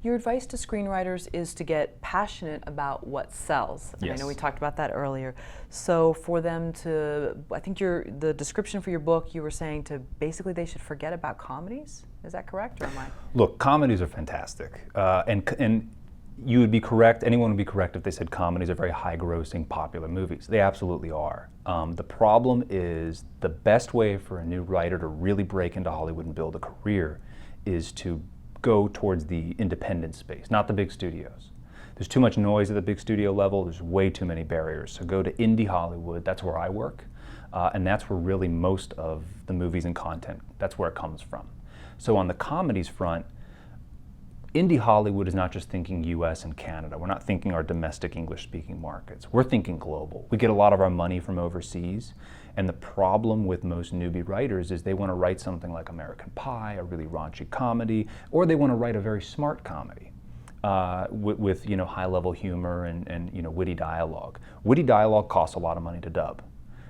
Your advice to screenwriters is to get passionate about what sells. And Yes. I know we talked about that earlier. So for them to, I think the description for your book, you were saying to basically they should forget about comedies. Is that correct, or am I? Look, comedies are fantastic, and you would be correct, anyone would be correct if they said comedies are very high-grossing, popular movies. They absolutely are. The problem is the best way for a new writer to really break into Hollywood and build a career is to go towards the independent space, not the big studios. There's too much noise at the big studio level, there's way too many barriers. So go to indie Hollywood, that's where I work, and that's where really most of the movies and content, that's where it comes from. So on the comedies front, indie Hollywood is not just thinking US and Canada. We're not thinking our domestic English-speaking markets. We're thinking global. We get a lot of our money from overseas, and the problem with most newbie writers is they want to write something like American Pie, a really raunchy comedy, or they want to write a very smart comedy with high-level humor and witty dialogue. Witty dialogue costs a lot of money to dub.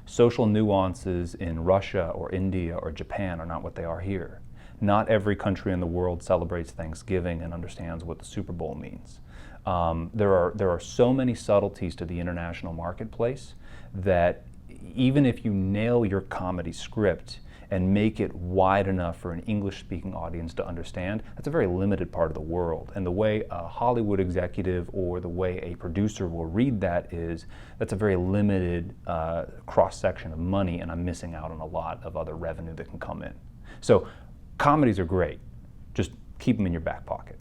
Social nuances in Russia or India or Japan are not what they are here. Not every country in the world celebrates Thanksgiving and understands what the Super Bowl means. There are so many subtleties to the international marketplace that even if you nail your comedy script and make it wide enough for an English-speaking audience to understand, that's a very limited part of the world. And the way a Hollywood executive or the way a producer will read that is, that's a very limited cross-section of money, and I'm missing out on a lot of other revenue that can come in. So comedies are great, just keep them in your back pocket.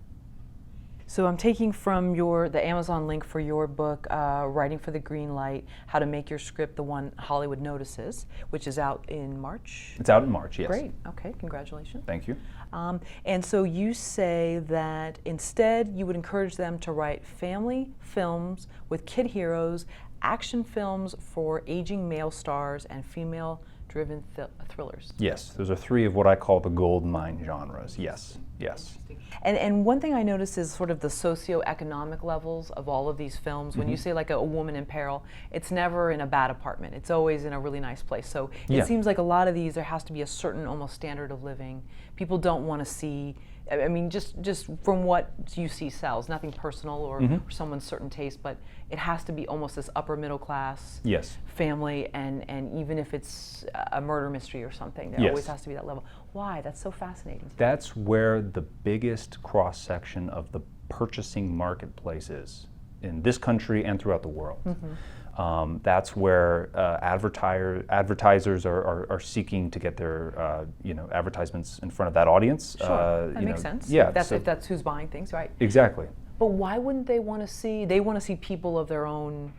So I'm taking from the Amazon link for your book, Writing for the Green Light, How to Make Your Script the One Hollywood Notices, which is out in March? It's out in March, yes. Great, okay, congratulations. Thank you. And so you say that instead you would encourage them to write family films with kid heroes, action films for aging male stars, and female-driven thrillers. Yes, those are three of what I call the gold mine genres, yes, yes. And one thing I notice is sort of the socioeconomic levels of all of these films. When you say like a woman in peril, it's never in a bad apartment. It's always in a really nice place. So it seems like a lot of these, there has to be a certain almost standard of living. People don't want to see, I mean, just from what you see sells, nothing personal or someone's certain taste, but it has to be almost this upper middle class family, and even if it's a murder mystery or something, there always has to be that level. Why? That's so fascinating. That's where the biggest cross-section of the purchasing marketplace is, in this country and throughout the world. That's where advertisers are seeking to get their advertisements in front of that audience. Sure, that makes sense. Yeah, if that's who's buying things, right? Exactly. But why wouldn't they want to see? They want to see people of their own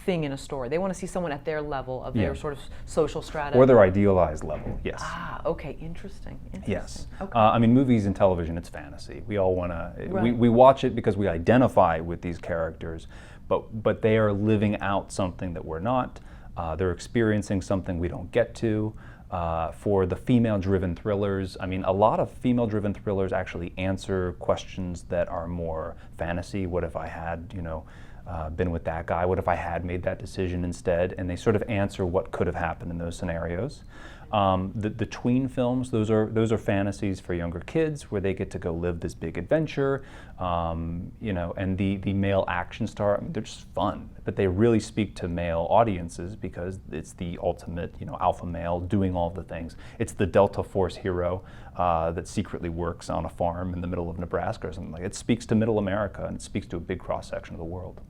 thing in a story. They want to see someone at their level of their sort of social strata. Or their idealized level, yes. Ah, okay, interesting. Yes. Okay. I mean, movies and television, it's fantasy. We all want to, we watch it because we identify with these characters, but they are living out something that we're not. They're experiencing something we don't get to. For the female-driven thrillers, I mean, a lot of female-driven thrillers actually answer questions that are more fantasy. What if I had, been with that guy? What if I had made that decision instead? And they sort of answer what could have happened in those scenarios. The tween films, those are fantasies for younger kids where they get to go live this big adventure, and the male action star, I mean, they're just fun, but they really speak to male audiences because it's the ultimate, alpha male doing all the things. It's the Delta Force hero that secretly works on a farm in the middle of Nebraska or something like that. It speaks to middle America, and it speaks to a big cross-section of the world.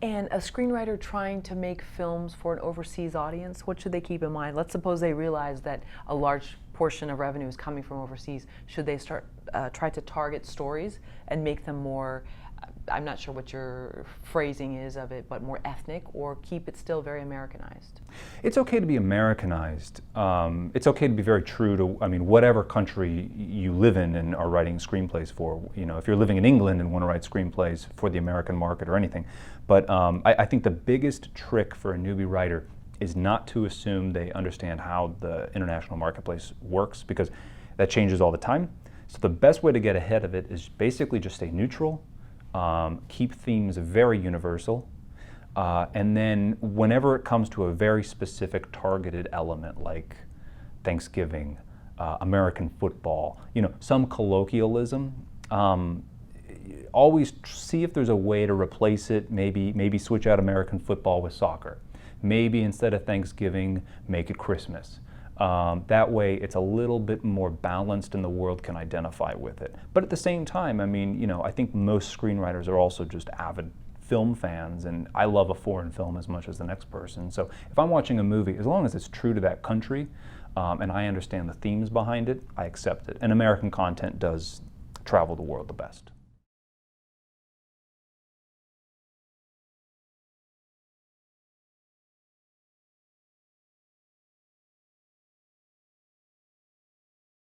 And a screenwriter trying to make films for an overseas audience, what should they keep in mind? Let's suppose they realize that a large portion of revenue is coming from overseas. Should they try to target stories and make them more, I'm not sure what your phrasing is of it, but more ethnic, or keep it still very Americanized? It's okay to be Americanized. It's okay to be very true to, whatever country you live in and are writing screenplays for. If you're living in England and want to write screenplays for the American market or anything. But I think the biggest trick for a newbie writer is not to assume they understand how the international marketplace works, because that changes all the time. So the best way to get ahead of it is basically just stay neutral, keep themes very universal, and then whenever it comes to a very specific targeted element like Thanksgiving, American football, some colloquialism, Always see if there's a way to replace it. Maybe switch out American football with soccer. Maybe instead of Thanksgiving, make it Christmas. That way it's a little bit more balanced and the world can identify with it. But at the same time, I mean, you know, I think most screenwriters are also just avid film fans, and I love a foreign film as much as the next person. So if I'm watching a movie, as long as it's true to that country and I understand the themes behind it, I accept it. And American content does travel the world the best.